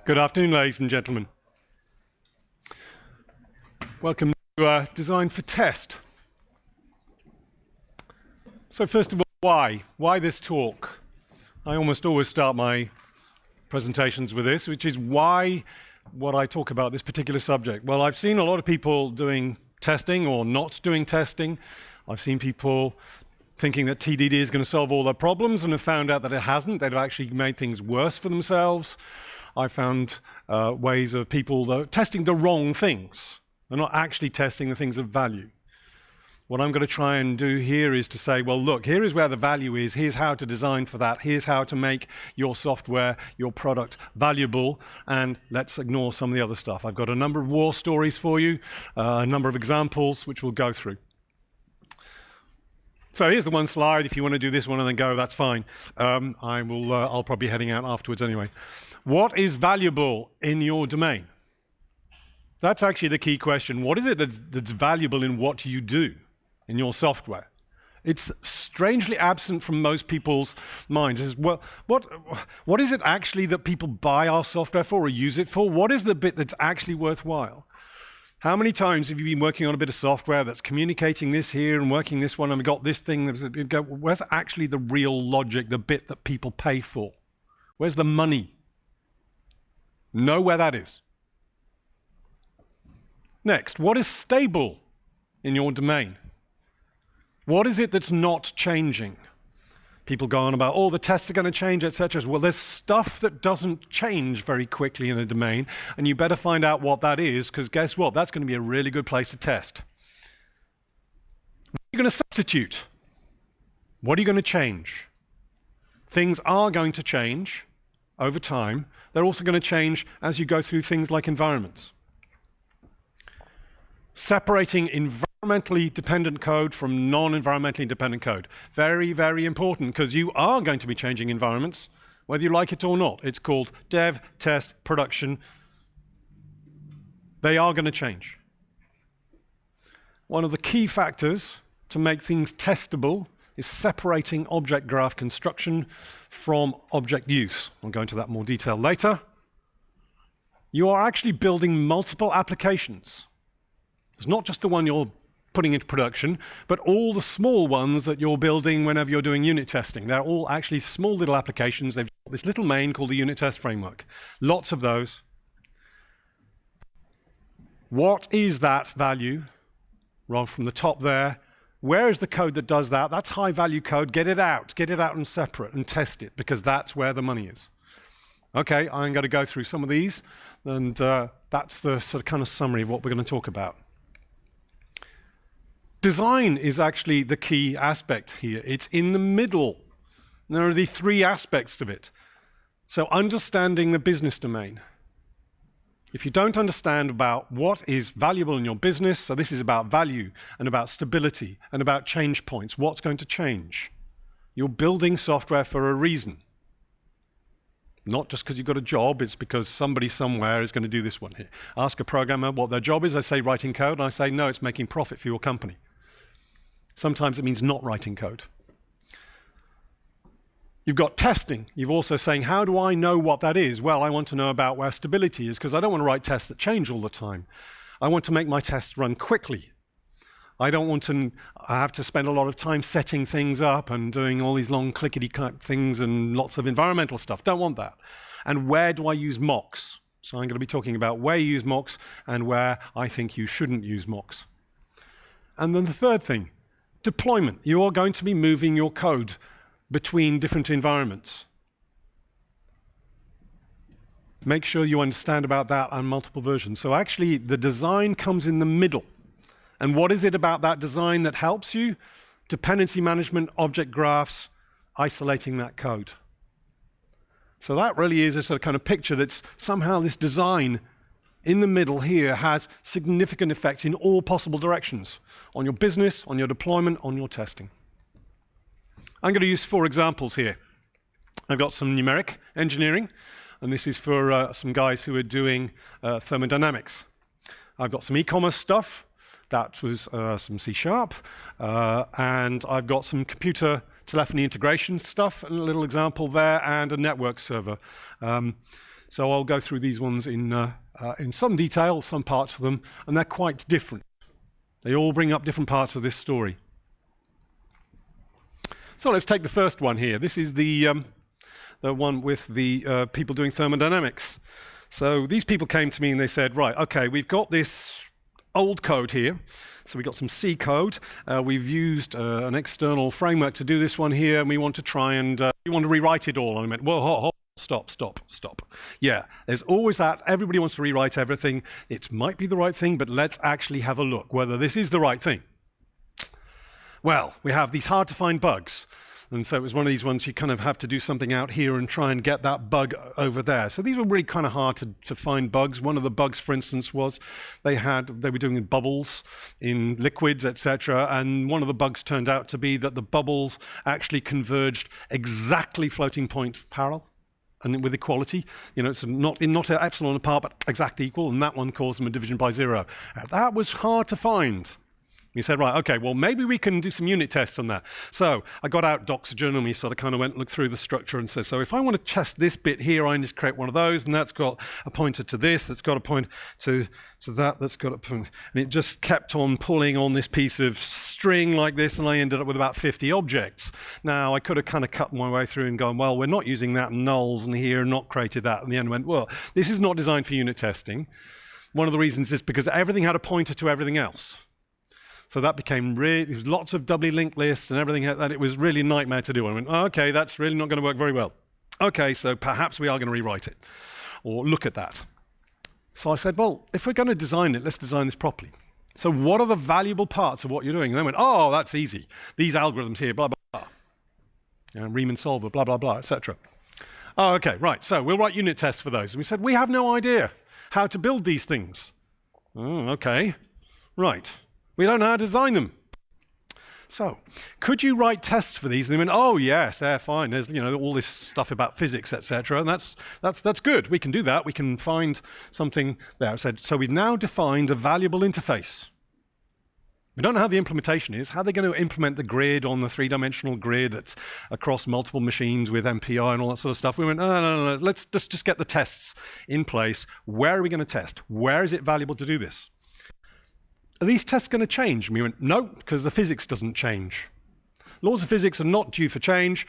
Good afternoon, ladies and gentlemen. Welcome to Design for Test. So first of all, why? Why this talk? I almost always start my presentations with this, which is why what I talk about this particular subject. Well, I've seen a lot of people doing testing or not doing testing. I've seen people thinking that TDD is going to solve all their problems and have found out that it hasn't. They've actually made things worse for themselves. I found ways of people testing the wrong things. They're not actually testing the things of value. What I'm going to try and do here is to say, well, look, here is where the value is. Here's how to design for that. Here's how to make your software, your product valuable. And let's ignore some of the other stuff. I've got a number of war stories for you, a number of examples, which we'll go through. So here's the one slide. If you want to do this one and then go, that's fine. I'll probably be heading out afterwards anyway. What is valuable in your domain? That's actually the key question. What is it that's valuable in what you do in your software? It's strangely absent from most people's minds. It's, well, what is it actually that people buy our software for or use it for? What is the bit that's actually worthwhile? How many times have you been working on a bit of software that's communicating this here and working this one and we got this thing? Where's actually the real logic, the bit that people pay for? Where's the money? Know where that is. Next, what is stable in your domain? What is it that's not changing? People go on about, oh, the tests are going to change, etc. Well, there's stuff that doesn't change very quickly in a domain, and you better find out what that is, because guess what? That's going to be a really good place to test. What are you going to substitute? What are you going to change? Things are going to change over time. They're also going to change as you go through things like environments. Separating environmentally dependent code from non-environmentally dependent code. Very, very important, because you are going to be changing environments, whether you like it or not. It's called dev, test, production. They are going to change. One of the key factors to make things testable is separating object graph construction from object use. I'll go into that in more detail later. You are actually building multiple applications. It's not just the one you're putting into production, but all the small ones that you're building whenever you're doing unit testing. They're all actually small little applications. They've got this little main called the unit test framework. Lots of those. What is that value? Right from the top there. Where is the code that does that? That's high value code. Get it out and separate and test it, because that's where the money is. Okay, I'm going to go through some of these, and that's the sort of kind of summary of what we're going to talk about. Design is actually the key aspect here. It's in the middle. There are the three aspects of it. So understanding the business domain. If you don't understand about what is valuable in your business, so this is about value and about stability and about change points, what's going to change? You're building software for a reason. Not just because you've got a job, it's because somebody somewhere is going to do this one here. Ask a programmer what their job is, they say writing code, and I say no, it's making profit for your company. Sometimes it means not writing code. You've got testing. You're also saying, how do I know what that is? Well, I want to know about where stability is, because I don't want to write tests that change all the time. I want to make my tests run quickly. I don't want to have to spend a lot of time setting things up and doing all these long clickety-clack things and lots of environmental stuff. Don't want that. And where do I use mocks? So I'm going to be talking about where you use mocks and where I think you shouldn't use mocks. And then the third thing, deployment. You are going to be moving your code between different environments. Make sure you understand about that and multiple versions. So actually, the design comes in the middle. And what is it about that design that helps you? Dependency management, object graphs, isolating that code. So that really is a sort of kind of picture that's somehow this design in the middle here has significant effects in all possible directions, on your business, on your deployment, on your testing. I'm going to use 4 examples here. I've got some numeric engineering, and this is for some guys who are doing thermodynamics. I've got some e-commerce stuff. That was some C#, and I've got some computer telephony integration stuff, and a little example there, and a network server. So I'll go through these ones in some detail, some parts of them, and they're quite different. They all bring up different parts of this story. So let's take the first one here. This is the one with the people doing thermodynamics. So these people came to me and they said, right, okay, we've got this old code here. So we've got some C code. We've used an external framework to do this one here, and we want to try and we want to rewrite it all. And I went, whoa, stop. Yeah, there's always that. Everybody wants to rewrite everything. It might be the right thing, but let's actually have a look whether this is the right thing. Well, we have these hard to find bugs. And so it was one of these ones you kind of have to do something out here and try and get that bug over there. So these were really kind of hard to find bugs. One of the bugs, for instance, was they were doing bubbles in liquids, etc. And one of the bugs turned out to be that the bubbles actually converged exactly floating point parallel and with equality. You know, it's not an epsilon apart, but exactly equal. And that one caused them a division by 0. That was hard to find. We said, right, okay, well, maybe we can do some unit tests on that. So I got out Doxygen and we sort of kind of went and looked through the structure and said, so if I want to test this bit here, I just create one of those, and that's got a pointer to this, that's got a point to that, that's got a point. And it just kept on pulling on this piece of string like this, and I ended up with about 50 objects. Now, I could have kind of cut my way through and gone, well, we're not using that nulls and here, not created that. And the end went, well, this is not designed for unit testing. One of the reasons is because everything had a pointer to everything else. So that became there was lots of doubly linked lists and everything that it was really a nightmare to do. I went, oh, okay, that's really not going to work very well. Okay, so perhaps we are going to rewrite it or look at that. So I said, well, if we're going to design it, let's design this properly. So what are the valuable parts of what you're doing? And they went, oh, that's easy. These algorithms here, blah, blah, blah. You know, Riemann solver, blah, blah, blah, etc. Oh, okay, right. So we'll write unit tests for those. And we said, we have no idea how to build these things. Oh, okay, right. We don't know how to design them. So, could you write tests for these? And they went, oh yes, they're fine. There's all this stuff about physics, etc. And that's good. We can do that. We can find something there. I said, so we've now defined a valuable interface. We don't know how the implementation is. How are they going to implement the grid on the 3-dimensional grid that's across multiple machines with MPI and all that sort of stuff? We went, no. Let's just get the tests in place. Where are we going to test? Where is it valuable to do this? Are these tests going to change? And we went, no, because the physics doesn't change. Laws of physics are not due for change,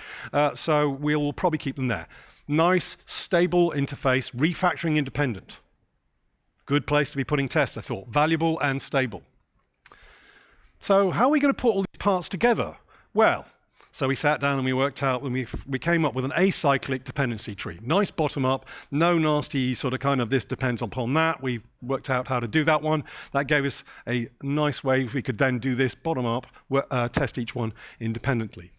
so we'll probably keep them there. Nice, stable interface, refactoring independent. Good place to be putting tests, I thought. Valuable and stable. So how are we going to put all these parts together? Well, so we sat down and we worked out, and we came up with an acyclic dependency tree. Nice bottom up, no nasty sort of kind of this depends upon that. We worked out how to do that one. That gave us a nice way we could then do this bottom up, test each one independently.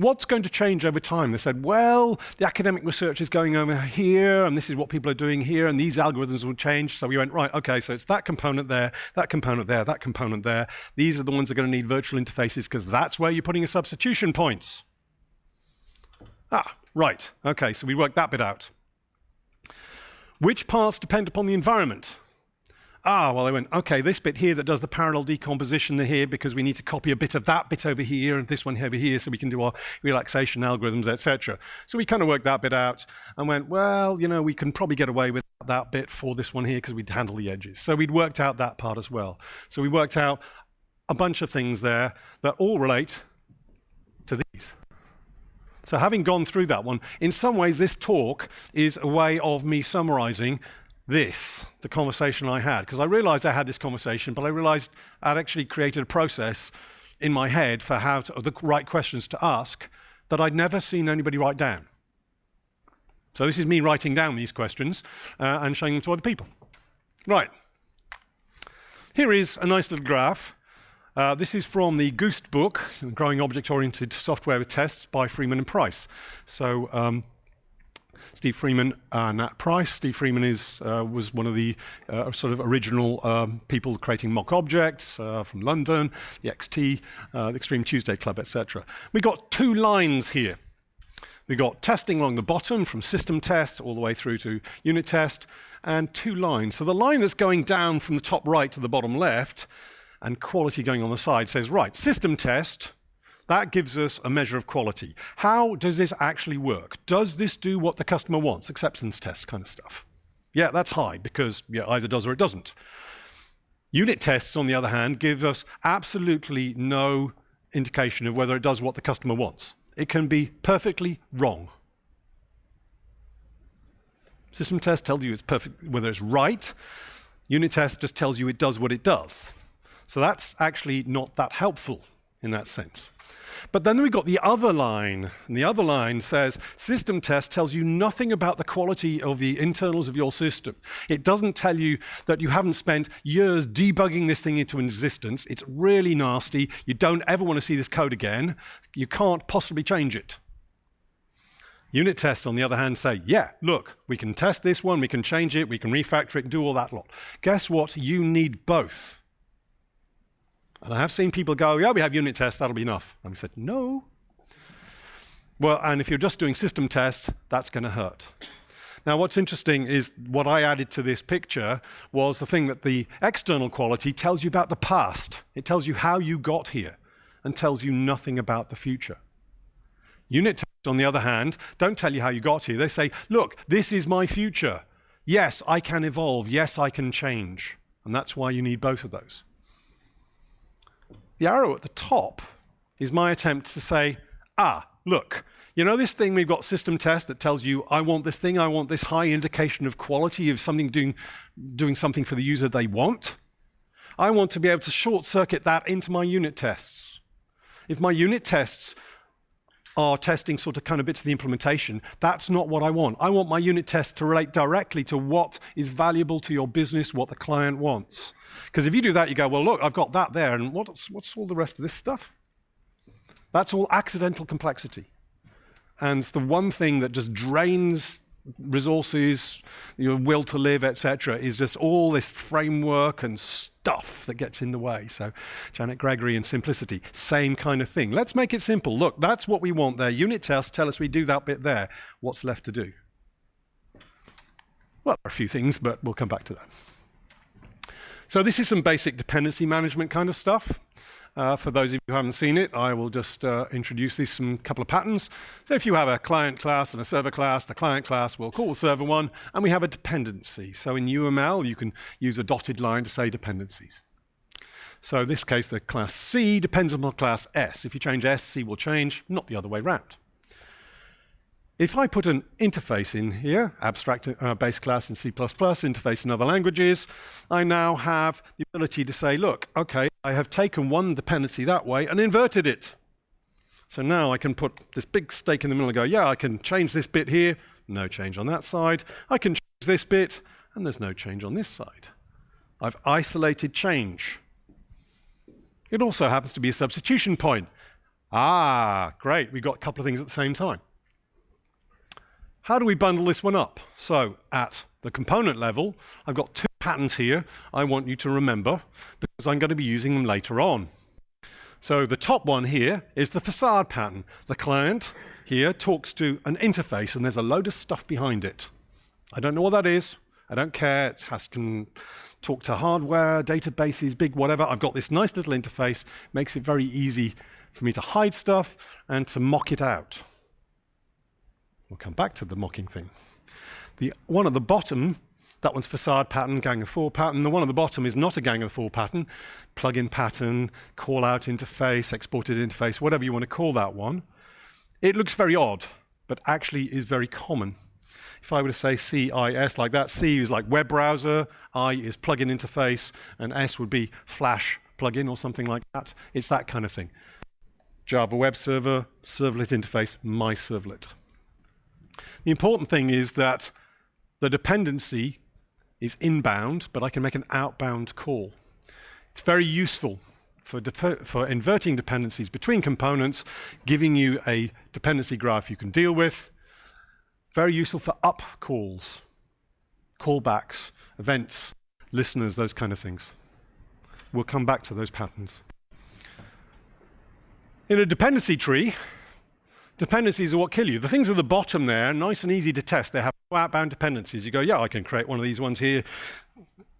What's going to change over time? They said, well, the academic research is going over here, and this is what people are doing here, and these algorithms will change. So we went, right, okay, so it's that component there, that component there, that component there. These are the ones that are going to need virtual interfaces because that's where you're putting your substitution points. Right, okay, so we worked that bit out. Which parts depend upon the environment? Well, they went, okay, this bit here that does the parallel decomposition here because we need to copy a bit of that bit over here and this one over here so we can do our relaxation algorithms, etc. So we kind of worked that bit out and went, well, we can probably get away with that bit for this one here because we'd handle the edges. So we'd worked out that part as well. So we worked out a bunch of things there that all relate to these. So having gone through that one, in some ways this talk is a way of me summarizing the conversation I had, because I realized I had this conversation, but I realized I'd actually created a process in my head for the right questions to ask that I'd never seen anybody write down. So this is me writing down these questions and showing them to other people. Right. Here is a nice little graph. This is from the Goost book, Growing Object-Oriented Software with Tests by Freeman and Price. So Steve Freeman and Nat Price. Steve Freeman was one of the sort of original people creating mock objects from London, the XT, the Extreme Tuesday Club, etc. We got 2 lines here. We got testing along the bottom from system test all the way through to unit test, and 2 lines. So the line that's going down from the top right to the bottom left and quality going on the side says, right, system test, That gives us a measure of quality. How does this actually work? Does this do what the customer wants? Acceptance test kind of stuff. Yeah, that's high because either does or it doesn't. Unit tests, on the other hand, give us absolutely no indication of whether it does what the customer wants. It can be perfectly wrong. System test tells you it's perfect, whether it's right. Unit test just tells you it does what it does. So that's actually not that helpful in that sense. But then we've got the other line, and the other line says system test tells you nothing about the quality of the internals of your system. It doesn't tell you that you haven't spent years debugging this thing into existence. It's really nasty. You don't ever want to see this code again. You can't possibly change it. Unit tests, on the other hand, say, yeah, look, we can test this one, we can change it, we can refactor it, do all that lot. Guess what? You need both. And I have seen people go, yeah, we have unit tests, that'll be enough. And I said, no. Well, and if you're just doing system test, that's going to hurt. Now, what's interesting is what I added to this picture was the thing that the external quality tells you about the past. It tells you how you got here and tells you nothing about the future. Unit tests, on the other hand, don't tell you how you got here. They say, look, this is my future. Yes, I can evolve. Yes, I can change. And that's why you need both of those. The arrow at the top is my attempt to say, look, you know this thing we've got system test that tells you, I want this thing, I want this high indication of quality of something doing something for the user they want. I want to be able to short circuit that into my unit tests. If my unit tests are testing sort of kind of bits of the implementation, that's not what I want. I want my unit tests to relate directly to what is valuable to your business, what the client wants. Because if you do that, you go, well, look, I've got that there, and what's all the rest of this stuff? That's all accidental complexity. And it's the one thing that just drains resources, your will to live, etc., is just all this framework and stuff that gets in the way. So Janet Gregory and simplicity, same kind of thing. Let's make it simple. Look, that's what we want there. Unit tests tell us we do that bit there. What's left to do? Well, there are a few things, but we'll come back to that. So this is some basic dependency management kind of stuff. For those of you who haven't seen it, I will just introduce these couple of patterns. So if you have a client class and a server class, the client class will call the server one, and we have a dependency. So in UML, you can use a dotted line to say dependencies. So in this case, the class C depends on the class S. If you change S, C will change, not the other way around. If I put an interface in here, abstract base class in C++, interface in other languages, I now have the ability to say, look, okay, I have taken one dependency that way and inverted it. So now I can put this big stake in the middle and go, yeah, I can change this bit here, no change on that side. I can change this bit, and there's no change on this side. I've isolated change. It also happens to be a substitution point. Great, we've got a couple of things at the same time. How do we bundle this one up? So at the component level, I've got two patterns here I want you to remember because I'm going to be using them later on. So the top one here is the facade pattern. The client here talks to an interface and there's a load of stuff behind it. I don't know what that is. I don't care. It can talk to hardware, databases, big whatever. I've got this nice little interface. Makes it very easy for me to hide stuff and to mock it out. We'll come back to the mocking thing. The one at the bottom, that one's facade pattern, gang of four pattern. The one at the bottom is not a gang of four pattern, plugin pattern, call out interface, exported interface, whatever you want to call that one. It looks very odd, but actually is very common. If I were to say CIS like that, C is like web browser, I is plugin interface, and S would be Flash plugin or something like that. It's that kind of thing. Java web server, servlet interface, my servlet. The important thing is that the dependency is inbound, but I can make an outbound call. It's very useful for inverting dependencies between components, giving you a dependency graph you can deal with. Very useful for up calls, callbacks, events, listeners, those kind of things. We'll come back to those patterns. In a dependency tree, dependencies are what kill you. The things at the bottom there, nice and easy to test. They have outbound dependencies. You go, yeah, I can create one of these ones here,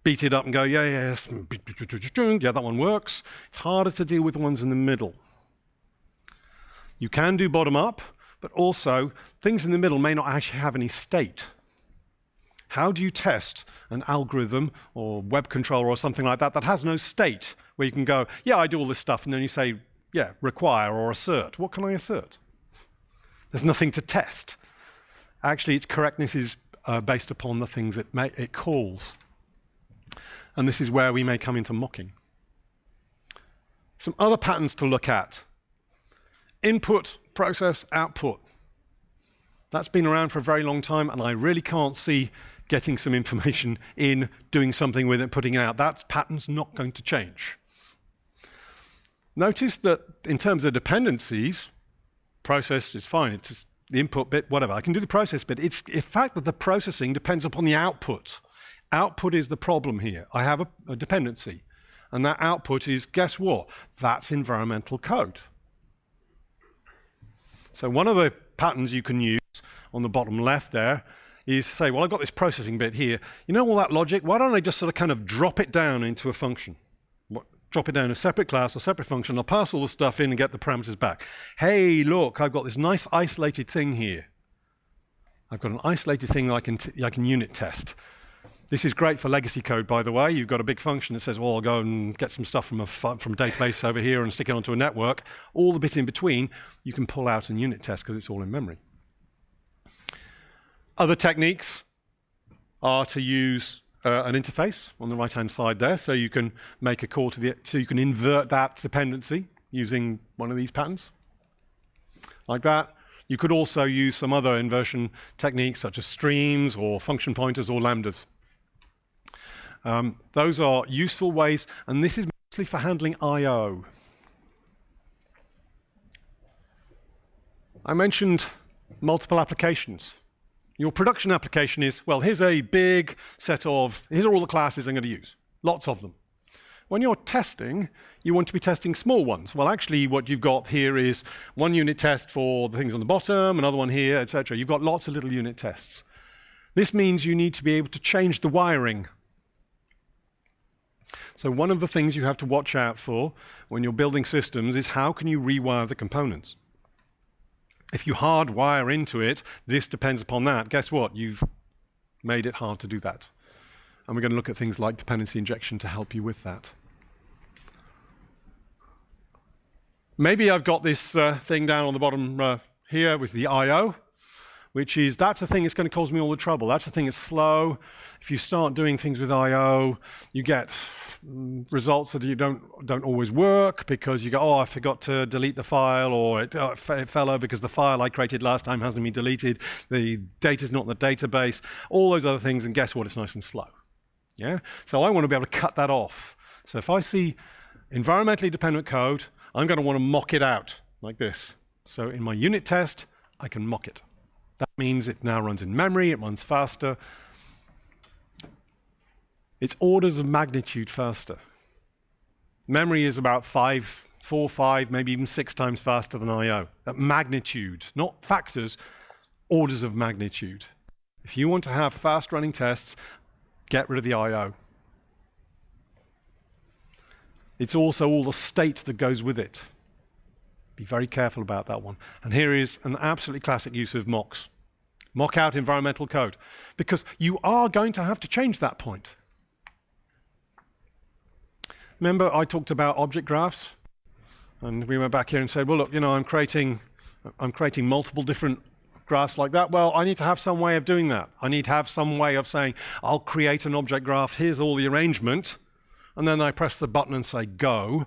beat it up and go, yeah, that one works. It's harder to deal with the ones in the middle. You can do bottom up, but also things in the middle may not actually have any state. How do you test an algorithm or web controller or something like that that has no state, where you can go, yeah, I do all this stuff, and then you say, yeah, require or assert. What can I assert? There's nothing to test. Actually, its correctness is based upon the things it calls. And this is where we may come into mocking. Some other patterns to look at. Input, process, output. That's been around for a very long time, and I really can't see getting some information in, doing something with it, putting it out. That pattern's not going to change. Notice that in terms of dependencies, process is fine. It's just the input bit, whatever. I can do the process bit. It's the fact that the processing depends upon the output. Output is the problem here. I have a dependency, and that output is, guess what? That's environmental code. So one of the patterns you can use on the bottom left there is say, well, I've got this processing bit here. You know all that logic? Why don't I just sort of kind of drop it down into a function? Drop it down in a separate class or separate function. I'll pass all the stuff in and get the parameters back. Hey, look, I've got this nice isolated thing here. I've got an isolated thing that I can unit test. This is great for legacy code, by the way. You've got a big function that says, well, I'll go and get some stuff from a database over here and stick it onto a network. All the bits in between, you can pull out and unit test because it's all in memory. Other techniques are to use an interface on the right-hand side there, so you can make a call to so you can invert that dependency using one of these patterns, like that. You could also use some other inversion techniques, such as streams or function pointers or lambdas. Those are useful ways, and this is mostly for handling I/O. I mentioned multiple applications. Your production application is, well, here's a big set of, here's all the classes I'm going to use, lots of them. When you're testing, you want to be testing small ones. Well, actually, what you've got here is one unit test for the things on the bottom, another one here, etc. You've got lots of little unit tests. This means you need to be able to change the wiring. So one of the things you have to watch out for when you're building systems is how can you rewire the components? If you hardwire into it, this depends upon that. Guess what? You've made it hard to do that. And we're going to look at things like dependency injection to help you with that. Maybe I've got this thing down on the bottom here with the I/O, which is, that's the thing that's going to cause me all the trouble. That's the thing that's slow. If you start doing things with I/O, you get results that you don't always work because you go, oh, I forgot to delete the file, or it fell over because the file I created last time hasn't been deleted. The data's not in the database. All those other things, and guess what? It's nice and slow. Yeah. So I want to be able to cut that off. So if I see environmentally dependent code, I'm going to want to mock it out like this. So in my unit test, I can mock it. That means it now runs in memory, it runs faster. It's orders of magnitude faster. Memory is about 4, 5, maybe even 6 times faster than I/O. At magnitude, not factors, orders of magnitude. If you want to have fast running tests, get rid of the I/O. It's also all the state that goes with it. Be very careful about that one. And here is an absolutely classic use of mocks. Mock out environmental code. Because you are going to have to change that point. Remember I talked about object graphs? And we went back here and said, well, look, you know, I'm creating multiple different graphs like that. Well, I need to have some way of doing that. I need to have some way of saying, I'll create an object graph, here's all the arrangement, and then I press the button and say go,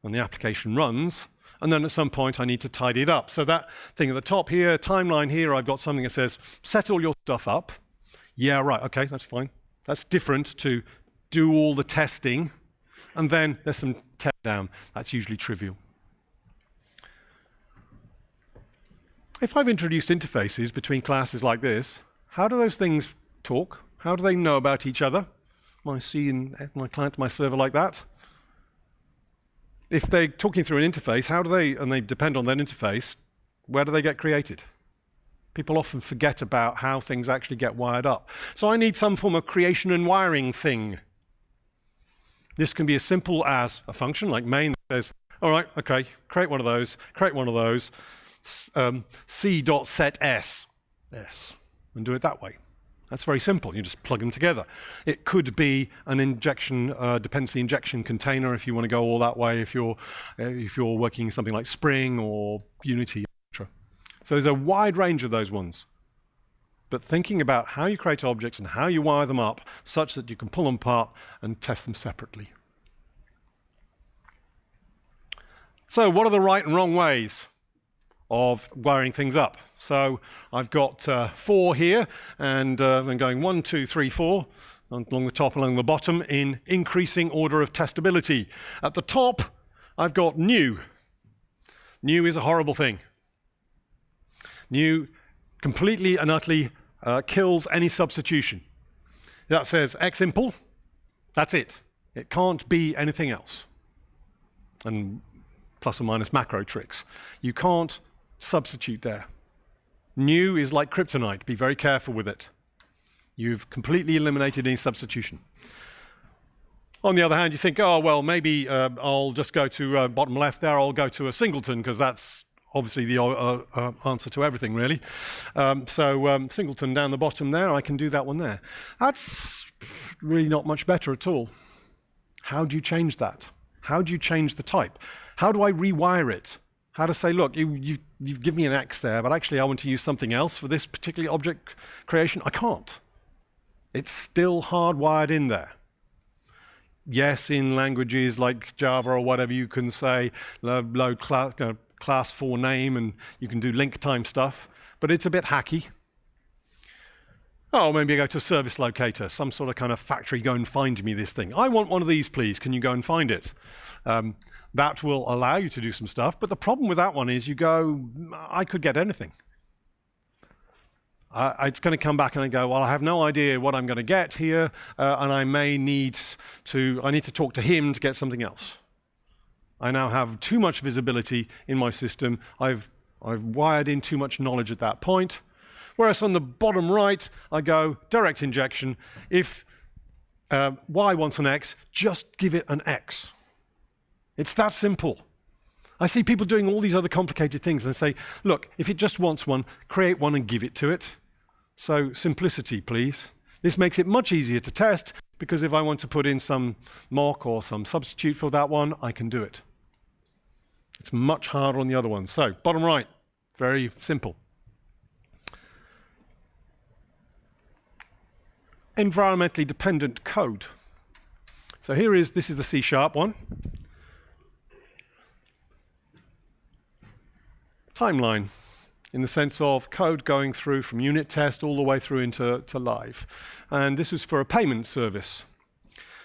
and the application runs. And then at some point I need to tidy it up. So that thing at the top here, timeline here, I've got something that says, set all your stuff up. Yeah, right, okay, that's fine. That's different to do all the testing, and then there's some teardown. That's usually trivial. If I've introduced interfaces between classes like this, how do those things talk? How do they know about each other? My C and my client, my server like that? If they're talking through an interface, how do they, and they depend on that interface, where do they get created? People often forget about how things actually get wired up. So I need some form of creation and wiring thing. This can be as simple as a function like main that says, all right, okay, create one of those, c.setS, yes, and do it that way. That's very simple. You just plug them together. It could be an injection, dependency injection container if you want to go all that way. If you're working something like Spring or Unity, etc. So there's a wide range of those ones. But thinking about how you create objects and how you wire them up such that you can pull them apart and test them separately. So what are the right and wrong ways of wiring things up? So I've got 4 here, and I'm going 1, 2, 3, 4 along the top, along the bottom in increasing order of testability. At the top, I've got new. New is a horrible thing. New completely and utterly kills any substitution. That says eximple, that's it. It can't be anything else. And plus or minus macro tricks. You can't substitute there. New is like kryptonite. Be very careful with it. You've completely eliminated any substitution. On the other hand, you think, oh, well, maybe I'll just go to bottom left there. I'll go to a singleton, because that's obviously the answer to everything, really. Singleton down the bottom there, I can do that one there. That's really not much better at all. How do you change that? How do you change the type? How do I rewire it? How to say, look, you've given me an X there, but actually I want to use something else for this particular object creation? I can't. It's still hardwired in there. Yes, in languages like Java or whatever, you can say load class for name, and you can do link time stuff, but it's a bit hacky. Oh, maybe I go to a service locator, some sort of kind of factory, go and find me this thing. I want one of these, please. Can you go and find it? That will allow you to do some stuff, but the problem with that one is you go, I could get anything. It's going to come back and I go, well, I have no idea what I'm going to get here, and I need to talk to him to get something else. I now have too much visibility in my system. I've wired in too much knowledge at that point. Whereas on the bottom right, I go direct injection. If Y wants an X, just give it an X. It's that simple. I see people doing all these other complicated things and say, look, if it just wants one, create one and give it to it. So simplicity, please. This makes it much easier to test, because if I want to put in some mock or some substitute for that one, I can do it. It's much harder on the other ones. So bottom right, very simple. Environmentally dependent code. So this is the C# one. Timeline, in the sense of code going through from unit test all the way through into live. And this was for a payment service.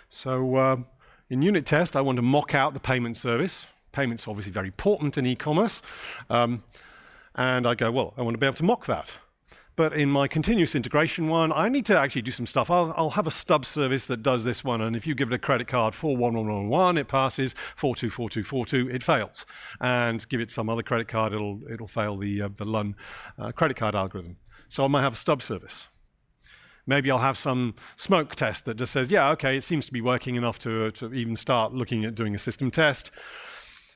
So in unit test, I want to mock out the payment service. Payment's obviously very important in e-commerce. And I go, well, I want to be able to mock that. But in my continuous integration one, I need to actually do some stuff. I'll have a stub service that does this one, and if you give it a credit card 41111, it passes. 424242, it fails. And give it some other credit card, it'll fail the LUN credit card algorithm. So I might have a stub service. Maybe I'll have some smoke test that just says, yeah, okay, it seems to be working enough to even start looking at doing a system test.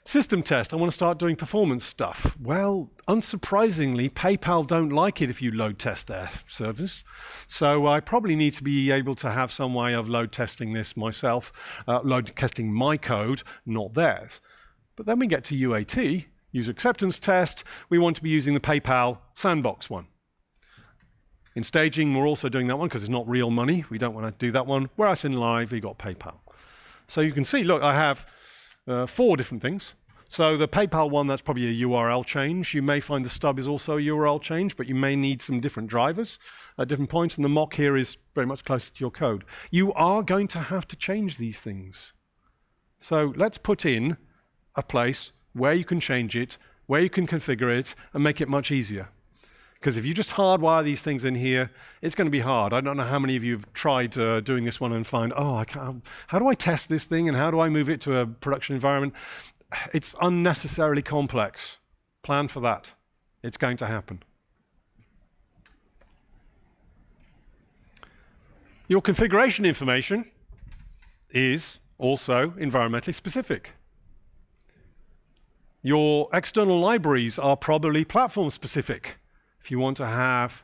System test, I want to start doing performance stuff. Well, unsurprisingly, PayPal don't like it if you load test their service. So I probably need to be able to have some way of load testing this myself, load testing my code, not theirs. But then we get to UAT, user acceptance test. We want to be using the PayPal sandbox one. In staging, we're also doing that one because it's not real money. We don't want to do that one. Whereas in live, we got PayPal. So you can see, look, I have 4 different things. So the PayPal one, that's probably a URL change. You may find the stub is also a URL change, but you may need some different drivers at different points, and the mock here is very much closer to your code. You are going to have to change these things. So let's put in a place where you can change it, where you can configure it, and make it much easier. Because if you just hardwire these things in here, it's going to be hard. I don't know how many of you have tried doing this one and find, oh, how do I test this thing and how do I move it to a production environment? It's unnecessarily complex. Plan for that. It's going to happen. Your configuration information is also environmentally specific. Your external libraries are probably platform specific. If you want to have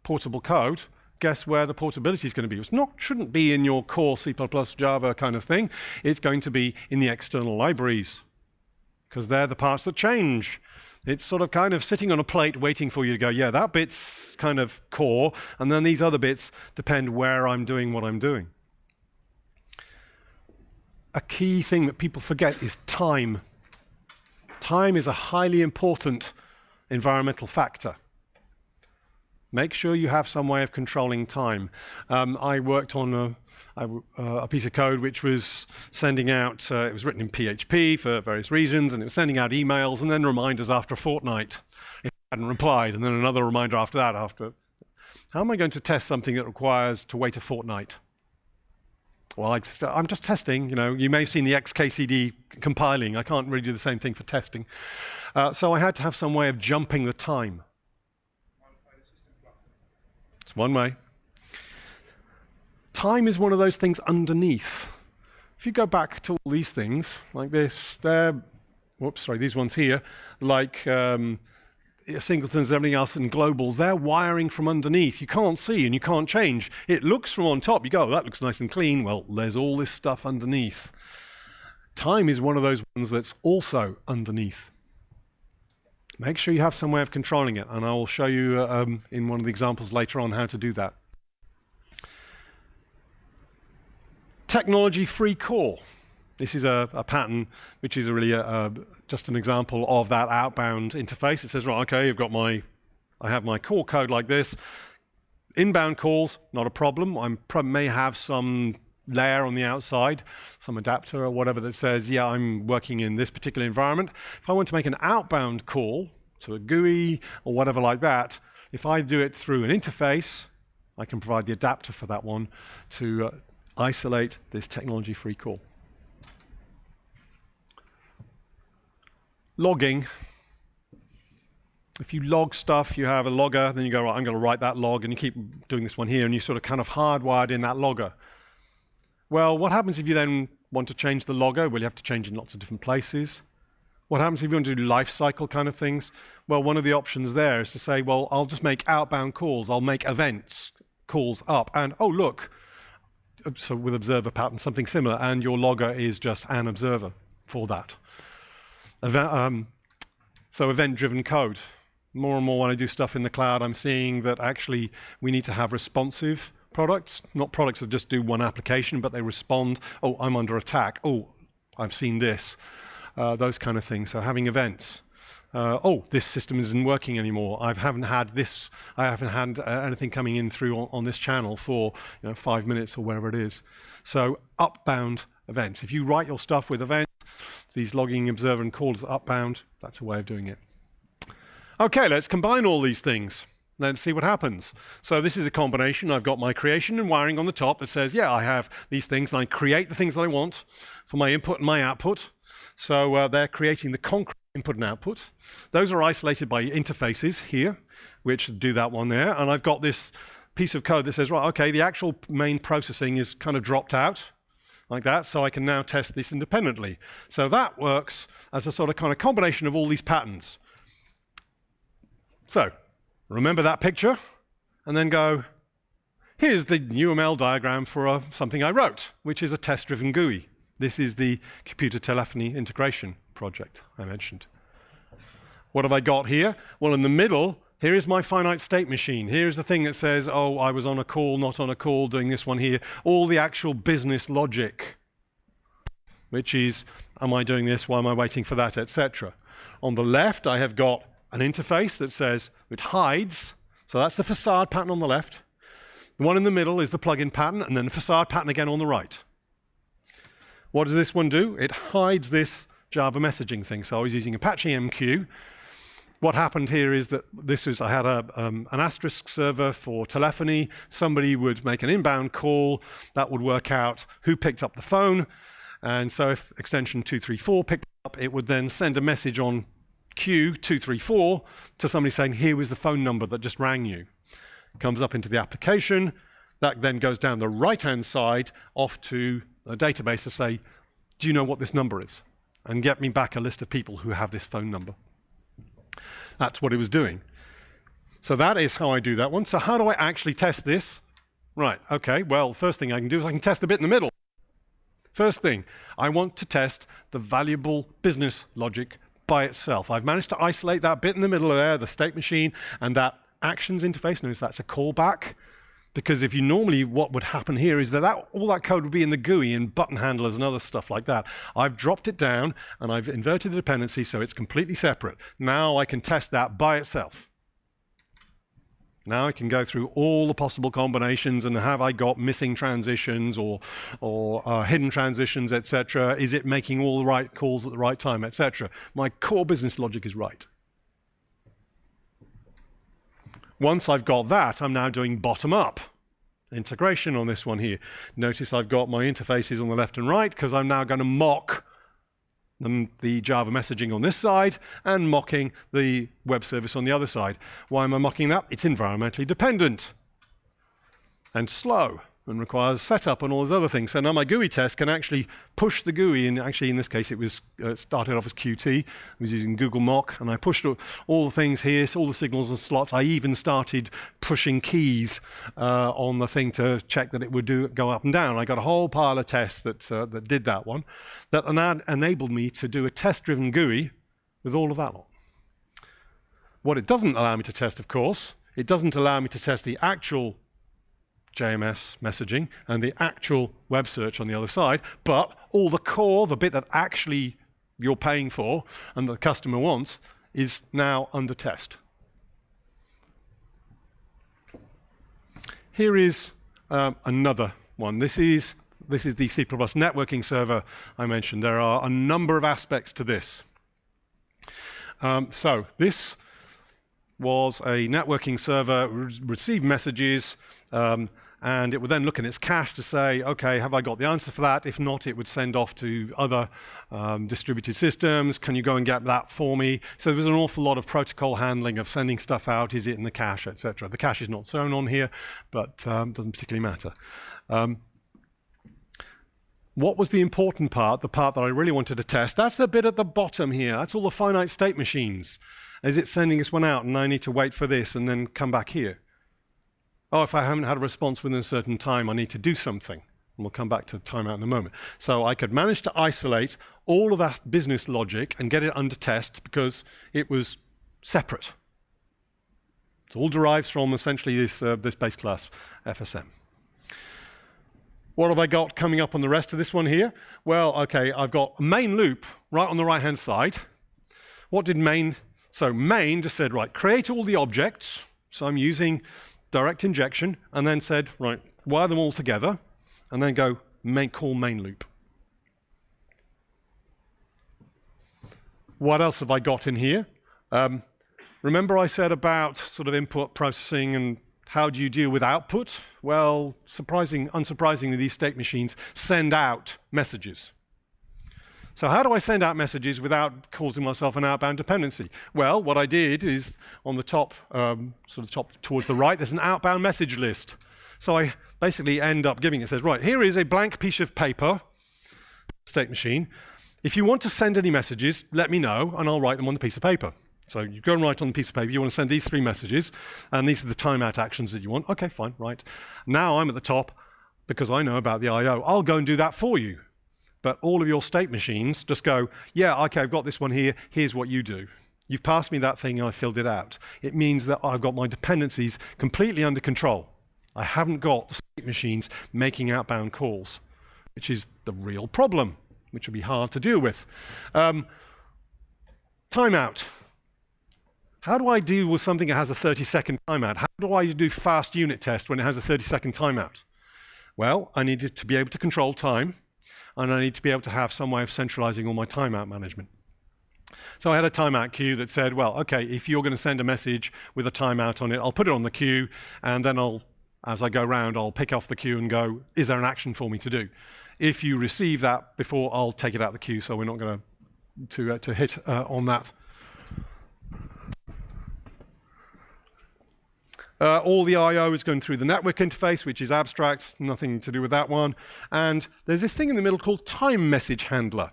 portable code, guess where the portability is going to be? Shouldn't be in your core C++ Java kind of thing. It's going to be in the external libraries, because they're the parts that change. It's sort of kind of sitting on a plate waiting for you to go, yeah, that bit's kind of core, and then these other bits depend where I'm doing what I'm doing. A key thing that people forget is time. Time is a highly important environmental factor. Make sure you have some way of controlling time. I worked on a piece of code which was sending out, it was written in PHP for various reasons, and it was sending out emails and then reminders after a fortnight if I hadn't replied, and then another reminder after that. How am I going to test something that requires to wait a fortnight? Well, I'm just testing. You may have seen the XKCD compiling. I can't really do the same thing for testing. So I had to have some way of jumping the time. It's one way. Time is one of those things underneath. If you go back to all these things, like this, these ones here, like singletons, everything else, and globals, they're wiring from underneath. You can't see and you can't change. It looks from on top. You go, oh, that looks nice and clean. Well, there's all this stuff underneath. Time is one of those ones that's also underneath. Make sure you have some way of controlling it, and I will show you in one of the examples later on how to do that. Technology-free call. This is a pattern which is really just an example of that outbound interface. It says, right, okay, I have my core code like this. Inbound calls, not a problem. I may have some layer on the outside, some adapter or whatever that says, yeah, I'm working in this particular environment. If I want to make an outbound call to a GUI or whatever like that, if I do it through an interface, I can provide the adapter for that one to isolate this technology-free call. Logging. If you log stuff, you have a logger, then you go, right, I'm going to write that log, and you keep doing this one here, and you sort of kind of hardwired in that logger. Well, what happens if you then want to change the logger? Well, you have to change in lots of different places. What happens if you want to do life cycle kind of things? Well, one of the options there is to say, well, I'll just make outbound calls. I'll make events, calls up, and oh, look, so with observer pattern, something similar, and your logger is just an observer for that. So event-driven code. More and more when I do stuff in the cloud, I'm seeing that actually we need to have responsive products, not products that just do one application, but they respond, oh, I'm under attack, oh, I've seen this, those kind of things. So having events. Oh, this system isn't working anymore. I haven't had anything coming in through on this channel for 5 minutes or wherever it is. So upbound events. If you write your stuff with events, these logging, observer, and calls upbound, that's a way of doing it. Okay, let's combine all these things. Let's see what happens. So this is a combination. I've got my creation and wiring on the top that says, yeah, I have these things, and I create the things that I want for my input and my output. So they're creating the concrete input and output. Those are isolated by interfaces here, which do that one there. And I've got this piece of code that says, right, okay, the actual main processing is kind of dropped out like that, so I can now test this independently. So that works as a sort of kind of combination of all these patterns. So remember that picture, and then go, here's the UML diagram for something I wrote, which is a test-driven GUI. This is the computer telephony integration project I mentioned. What have I got here? Well, in the middle, here is my finite state machine. Here's the thing that says, oh, I was on a call, not on a call, doing this one here. All the actual business logic, which is, am I doing this? Why am I waiting for that, etc. On the left, I have got an interface that says, it hides. So that's the facade pattern on the left. The one in the middle is the plugin pattern, and then the facade pattern again on the right. What does this one do? It hides this Java messaging thing. So I was using Apache MQ. What happened here is that I had an asterisk server for telephony. Somebody would make an inbound call. That would work out who picked up the phone. And so if extension 234 picked up, it would then send a message on Q234 to somebody saying, here was the phone number that just rang you. It comes up into the application. That then goes down the right-hand side off to a database to say, do you know what this number is? and get me back a list of people who have this phone number. That's what it was doing. So that is how I do that one. So how do I actually test this? Right, okay, well, first thing I can do is I can test the bit in the middle. First thing, I want to test the valuable business logic by itself. I've managed to isolate that bit in the middle there, the state machine, and that actions interface. Notice that's a callback. Because if you normally, what would happen here is that all that code would be in the GUI and button handlers and other stuff like that. I've dropped it down and I've inverted the dependency so it's completely separate. Now I can test that by itself. Now I can go through all the possible combinations and have I got missing transitions or hidden transitions, etc. Is it making all the right calls at the right time, etc. My core business logic is right. Once I've got that, I'm now doing bottom-up integration on this one here. Notice I've got my interfaces on the left and right because I'm now going to mock the Java messaging on this side and mocking the web service on the other side. Why am I mocking that? It's environmentally dependent and slow and requires setup and all those other things. So now my GUI test can actually push the GUI, and actually in this case it was started off as Qt. I was using Google Mock, and I pushed all the things here, so all the signals and slots. I even started pushing keys on the thing to check that it would go up and down. I got a whole pile of tests that did that one, that enabled me to do a test-driven GUI with all of that lot. What it doesn't allow me to test, of course, it doesn't allow me to test the actual JMS messaging and the actual web search on the other side, but all the core, the bit that actually you're paying for and the customer wants, is now under test. Here is another one. This is the C++ networking server I mentioned. There are a number of aspects to this. So this was a networking server, received messages, and it would then look in its cache to say, okay, have I got the answer for that? If not, it would send off to other distributed systems. Can you go and get that for me? So there was an awful lot of protocol handling of sending stuff out. Is it in the cache, etc. The cache is not shown on here, but doesn't particularly matter. What was the important part, the part that I really wanted to test? That's the bit at the bottom here. That's all the finite state machines. Is it sending this one out and I need to wait for this and then come back here? Oh, if I haven't had a response within a certain time, I need to do something. And we'll come back to the timeout in a moment. So I could manage to isolate all of that business logic and get it under test because it was separate. It all derives from essentially this base class FSM. What have I got coming up on the rest of this one here? Well, okay, I've got a main loop right on the right-hand side. What did main? So main just said, right, create all the objects. So I'm using direct injection, and then said, right, wire them all together, and then go call main loop. What else have I got in here? Remember I said about sort of input processing and how do you deal with output? Well, unsurprisingly, these state machines send out messages. So how do I send out messages without causing myself an outbound dependency? Well, what I did is on the top, sort of top towards the right, there's an outbound message list. So I basically end up giving it says, right, here is a blank piece of paper, state machine. If you want to send any messages, let me know, and I'll write them on the piece of paper. So you go and write on the piece of paper, you want to send these 3 messages, and these are the timeout actions that you want. Okay, fine, right. Now I'm at the top, because I know about the I/O. I'll go and do that for you. But all of your state machines just go, yeah, okay, I've got this one here, here's what you do. You've passed me that thing and I filled it out. It means that I've got my dependencies completely under control. I haven't got the state machines making outbound calls, which is the real problem, which will be hard to deal with. Timeout. How do I deal with something that has a 30-second timeout? How do I do fast unit test when it has a 30-second timeout? Well, I needed to be able to control time, and I need to be able to have some way of centralizing all my timeout management. So I had a timeout queue that said, well, okay, if you're going to send a message with a timeout on it, I'll put it on the queue, and then as I go around, I'll pick off the queue and go, is there an action for me to do? If you receive that before, I'll take it out of the queue, so we're not going to hit on that. All the I/O is going through the network interface, which is abstract, nothing to do with that one. And there's this thing in the middle called time message handler.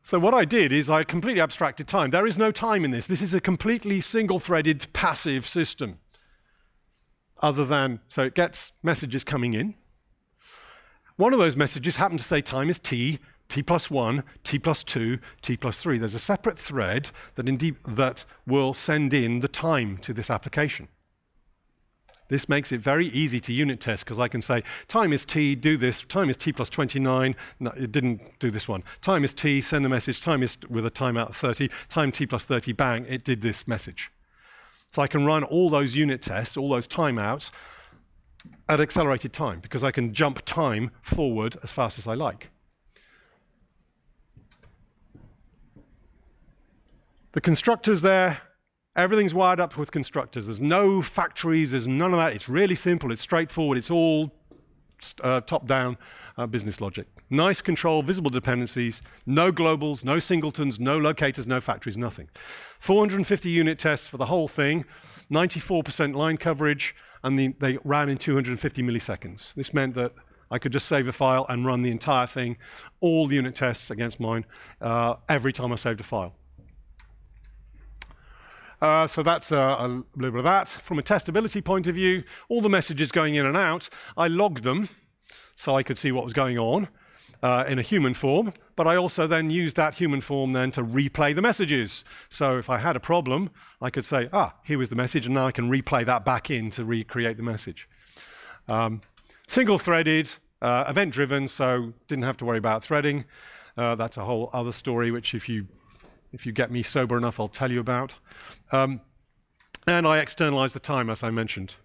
So what I did is I completely abstracted time. There is no time in this. This is a completely single-threaded passive system. Other than, so it gets messages coming in. One of those messages happened to say time is t, t plus 1, t plus 2, t plus 3. There's a separate thread that will send in the time to this application. This makes it very easy to unit test because I can say time is t, do this, time is t plus 29, no, it didn't do this one. Time is t, send the message, time is with a timeout of 30, time t plus 30, bang, it did this message. So I can run all those unit tests, all those timeouts at accelerated time because I can jump time forward as fast as I like. The constructors there, everything's wired up with constructors. There's no factories, there's none of that. It's really simple, it's straightforward, it's all top-down business logic. Nice control, visible dependencies, no globals, no singletons, no locators, no factories, nothing. 450 unit tests for the whole thing, 94% line coverage, and they ran in 250 milliseconds. This meant that I could just save a file and run the entire thing, all the unit tests against mine, every time I saved a file. So that's a little bit of that. From a testability point of view, all the messages going in and out, I logged them so I could see what was going on in a human form, but I also then used that human form then to replay the messages. So if I had a problem, I could say, here was the message, and now I can replay that back in to recreate the message. Single-threaded, event-driven, so didn't have to worry about threading. That's a whole other story, which if you get me sober enough, I'll tell you about. And I externalize the time, as I mentioned.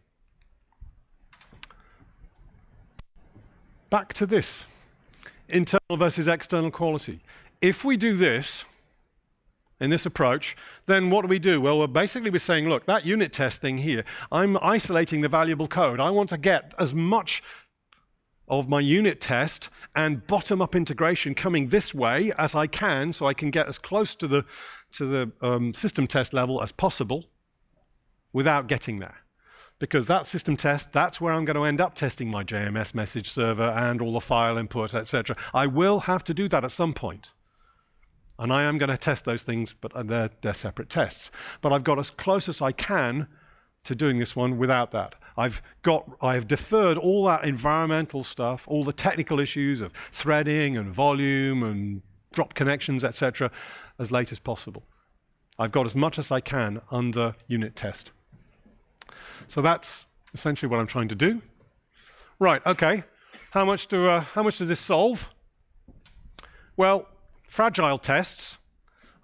Back to this, internal versus external quality. If we do this, in this approach, then what do? Well, basically we're saying, look, that unit test thing here, I'm isolating the valuable code. I want to get as much of my unit test and bottom-up integration coming this way as I can, so I can get as close to the system test level as possible without getting there. Because that system test, that's where I'm going to end up testing my JMS message server and all the file input, etc. I will have to do that at some point. And I am going to test those things, but they're separate tests. But I've got as close as I can to doing this one without that. I've deferred all that environmental stuff, all the technical issues of threading and volume and drop connections, etc., as late as possible. I've got as much as I can under unit test. So that's essentially what I'm trying to do. Right, okay. How much does this solve? Well, fragile tests.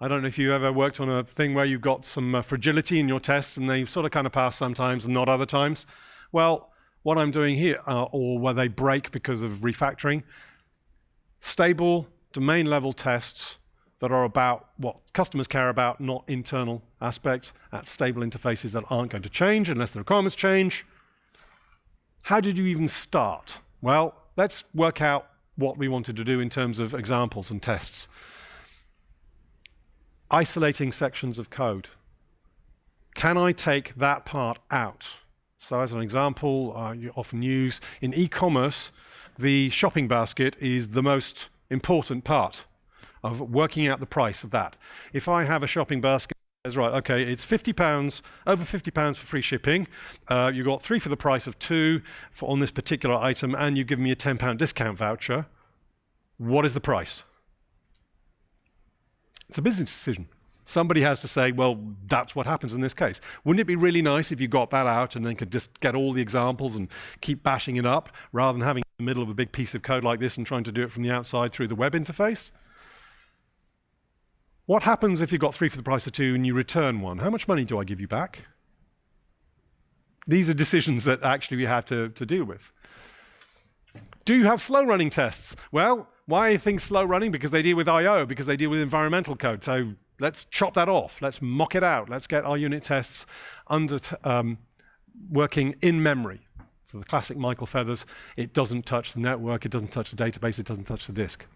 I don't know if you ever worked on a thing where you've got some fragility in your tests and they sort of kind of pass sometimes and not other times. Well, what I'm doing here, or where they break because of refactoring, stable domain level tests that are about what customers care about, not internal aspects, at stable interfaces that aren't going to change unless the requirements change. How did you even start? Well, let's work out what we wanted to do in terms of examples and tests. Isolating sections of code. Can I take that part out? So as an example, you often use in e-commerce, the shopping basket is the most important part of working out the price of that. If I have a shopping basket, that's right, okay, it's £50, over £50 for free shipping. You got 3 for the price of 2 on this particular item, and you give me a £10 discount voucher. What is the price? It's a business decision. Somebody has to say, well, that's what happens in this case. Wouldn't it be really nice if you got that out and then could just get all the examples and keep bashing it up rather than having it in the middle of a big piece of code like this and trying to do it from the outside through the web interface? What happens if you got 3 for the price of 2 and you return 1? How much money do I give you back? These are decisions that actually we have to deal with. Do you have slow running tests? Well, why are things slow running? Because they deal with I/O, because they deal with environmental code. So let's chop that off. Let's mock it out. Let's get our unit tests working in memory. So the classic Michael Feathers, it doesn't touch the network, it doesn't touch the database, it doesn't touch the disk.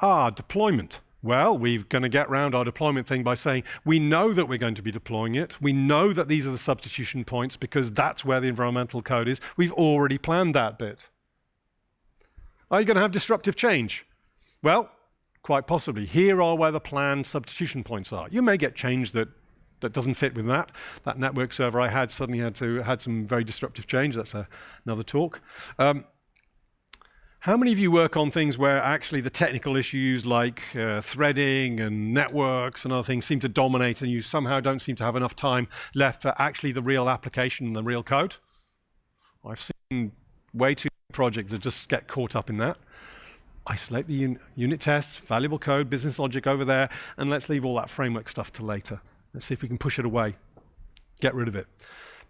Deployment. Well, we're going to get around our deployment thing by saying we know that we're going to be deploying it. We know that these are the substitution points because that's where the environmental code is. We've already planned that bit. Are you going to have disruptive change? Well, Quite possibly. Here are where the planned substitution points are. You may get change that doesn't fit with that. That network server I had suddenly had some very disruptive change. That's another talk. How many of you work on things where actually the technical issues like threading and networks and other things seem to dominate, and you somehow don't seem to have enough time left for actually the real application and the real code? I've seen way too many projects that just get caught up in that. Isolate the unit tests, valuable code, business logic over there, and let's leave all that framework stuff to later. Let's see if we can push it away, get rid of it.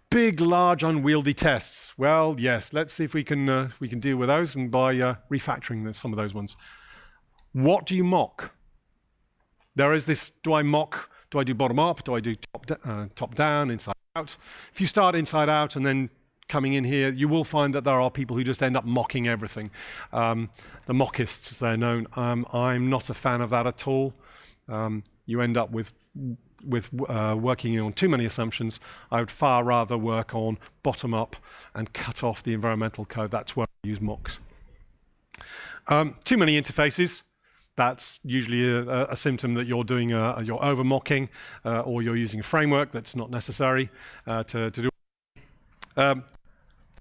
Big, large, unwieldy tests. Well, yes, let's see if we can deal with those, and by refactoring some of those ones. What do you mock? There is this, do I do bottom up? Do I do top down, inside out? If you start inside out and then coming in here, you will find that there are people who just end up mocking everything. The mockists, as they're known. I'm not a fan of that at all. You end up with working on too many assumptions. I would far rather work on bottom up and cut off the environmental code. That's where I use mocks. Too many interfaces. That's usually a symptom that you're doing you're over mocking, or you're using a framework that's not necessary to do.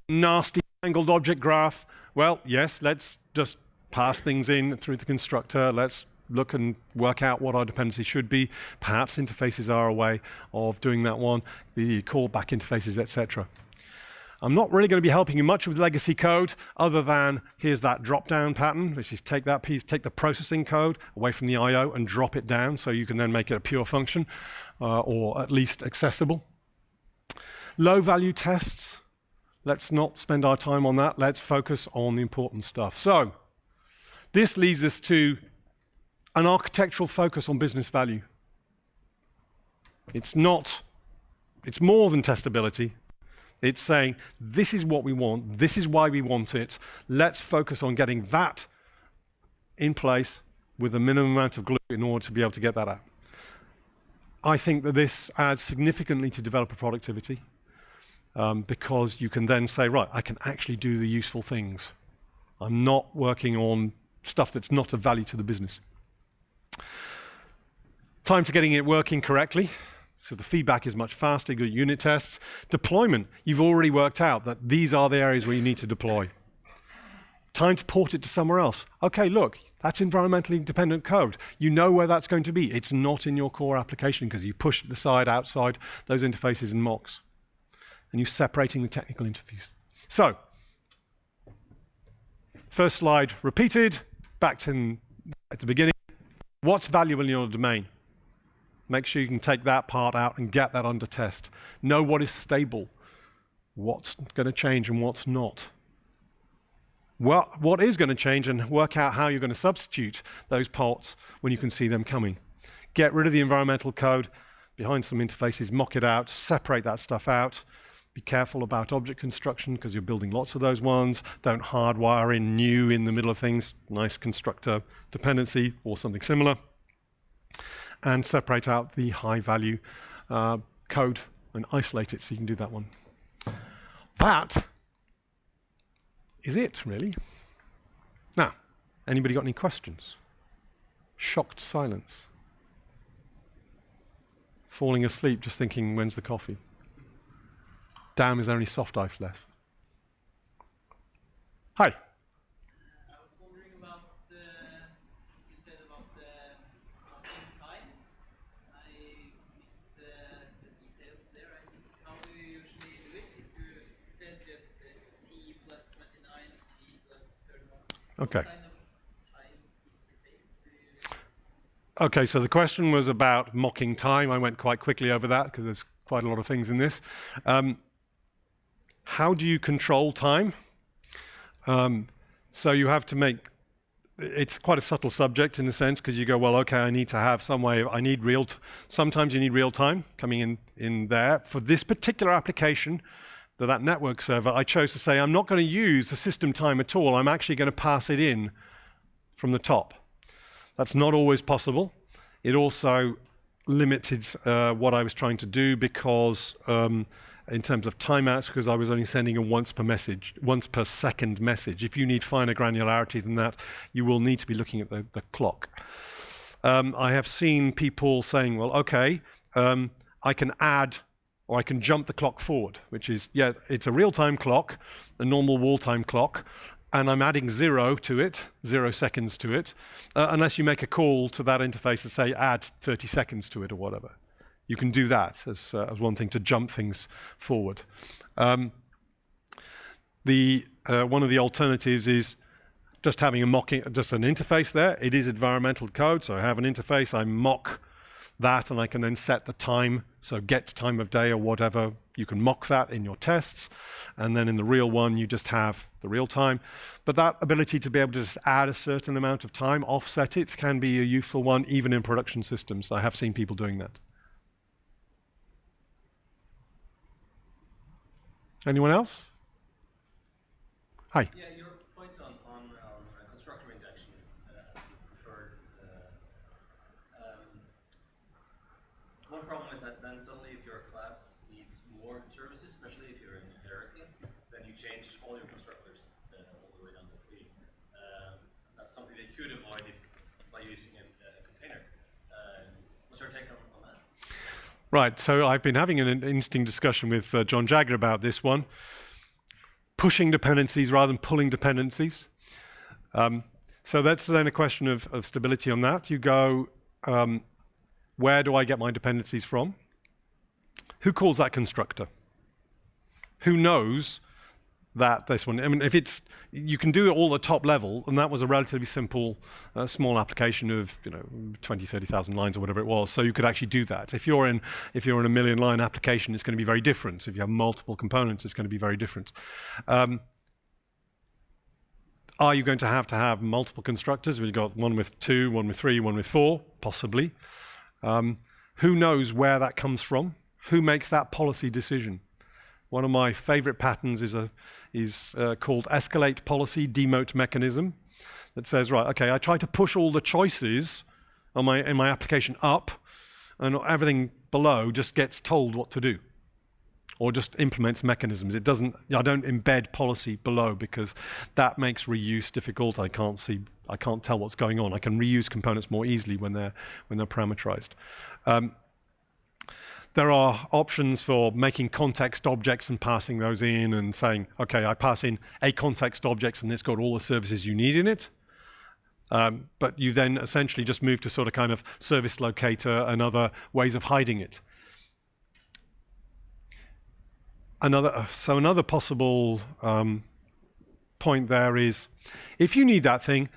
Nasty angled object graph. Well, yes, let's just pass things in through the constructor. Let's look and work out what our dependency should be. Perhaps interfaces are a way of doing that one, the callback interfaces, etc. I'm not really going to be helping you much with legacy code, other than here's that drop-down pattern, which is take that piece, take the processing code away from the I/O and drop it down so you can then make it a pure function, or at least accessible. Low-value tests. Let's not spend our time on that. Let's focus on the important stuff. So this leads us to an architectural focus on business value. It's more than testability. It's saying, this is what we want, this is why we want it. Let's focus on getting that in place with a minimum amount of glue in order to be able to get that out. I think that this adds significantly to developer productivity, because you can then say, right, I can actually do the useful things. I'm not working on stuff that's not of value to the business. Time to getting it working correctly, so the feedback is much faster, good unit tests. Deployment, you've already worked out that these are the areas where you need to deploy. Time to port it to somewhere else. Okay, look, that's environmentally dependent code. You know where that's going to be. It's not in your core application because you push it aside outside those interfaces and mocks. And you're separating the technical interface. So, first slide repeated, back to at the beginning. What's valuable in your domain? Make sure you can take that part out and get that under test. Know what is stable, what's going to change and what's not. What is going to change, and work out how you're going to substitute those parts when you can see them coming. Get rid of the environmental code behind some interfaces, mock it out, separate that stuff out. Be careful about object construction because you're building lots of those ones. Don't hardwire in new in the middle of things. Nice constructor dependency or something similar. And separate out the high value code and isolate it so you can do that one. That is it, really. Now, anybody got any questions? Shocked silence. Falling asleep just thinking, when's the coffee? Damn, is there any soft ice left? Hi. I was wondering about you said about the time. I missed the details there. I think how do you usually do it? If you said just t plus 29, t plus 31. Okay. What kind of time interface do you? Okay, so the question was about mocking time. I went quite quickly over that because there's quite a lot of things in this. How do you control time? So you have to make, it's quite a subtle subject in a sense, because you go, well, okay, I need to have some way, sometimes you need real time coming in there. For this particular application, that network server, I chose to say, I'm not going to use the system time at all. I'm actually going to pass it in from the top. That's not always possible. It also limited what I was trying to do because in terms of timeouts because I was only sending a once per second message. If you need finer granularity than that, you will need to be looking at the clock. I have seen people saying, well, okay, I can add or I can jump the clock forward, which is, yeah, it's a real-time clock, a normal wall-time clock, and I'm adding 0 to it, 0 seconds to it, unless you make a call to that interface and say add 30 seconds to it or whatever. You can do that as one thing to jump things forward. One of the alternatives is just having just an interface there. It is environmental code, so I have an interface, I mock that, and I can then set the time, so get time of day or whatever. You can mock that in your tests, and then in the real one, you just have the real time. But that ability to be able to just add a certain amount of time, offset it, can be a useful one, even in production systems. I have seen people doing that. Anyone else? Hi. Yeah, your point on constructor injection as preferred. One problem is that then suddenly if your class needs more services, especially if you're in hierarchy, then you change all your constructors all the way down to 3. That's something that you could avoid by using a container. What's your take on that? Right, so I've been having an interesting discussion with John Jagger about this one. Pushing dependencies rather than pulling dependencies. So that's then a question of stability on that. You go, where do I get my dependencies from? Who calls that constructor? Who knows that this one, I mean, you can do it all at top level, and that was a relatively simple, small application of 20, 30,000 lines or whatever it was. So you could actually do that. If you're in a 1,000,000-line application, it's going to be very different. If you have multiple components, it's going to be very different. Are you going to have multiple constructors? We've got one with 2, one with 3, one with 4, possibly. Who knows where that comes from? Who makes that policy decision? One of my favorite patterns is called escalate policy demote mechanism that says, right, okay, I try to push all the choices in my application up, and everything below just gets told what to do, or just implements mechanisms. I don't embed policy below because that makes reuse difficult. I can't tell what's going on. I can reuse components more easily when they're parameterized. There are options for making context objects and passing those in and saying, okay, I pass in a context object and it's got all the services you need in it. But you then essentially just move to sort of kind of service locator and other ways of hiding it. Another possible point there is, if you need that thing,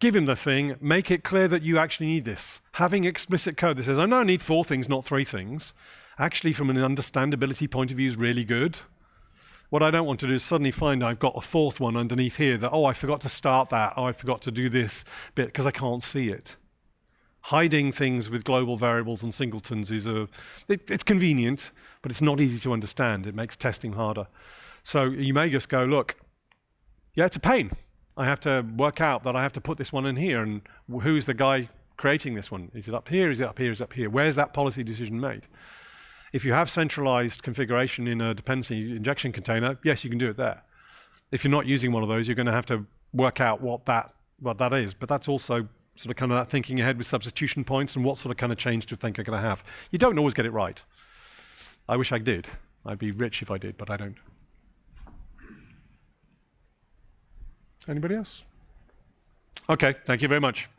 give him the thing, make it clear that you actually need this. Having explicit code that says, I now need 4 things, not 3 things, actually from an understandability point of view is really good. What I don't want to do is suddenly find I've got a 4th one underneath here that, oh, I forgot to start that, oh, I forgot to do this bit because I can't see it. Hiding things with global variables and singletons is it's convenient, but it's not easy to understand. It makes testing harder. So you may just go, look, yeah, it's a pain. I have to work out that I have to put this one in here, and who's the guy creating this one? Is it up here? Is it up here? Is it up here? Where's that policy decision made? If you have centralized configuration in a dependency injection container, yes, you can do it there. If you're not using one of those, you're going to have to work out what that is. But that's also sort of kind of that thinking ahead with substitution points and what sort of kind of change do you think you're going to have. You don't always get it right. I wish I did. I'd be rich if I did, but I don't. Anybody else? Okay, thank you very much.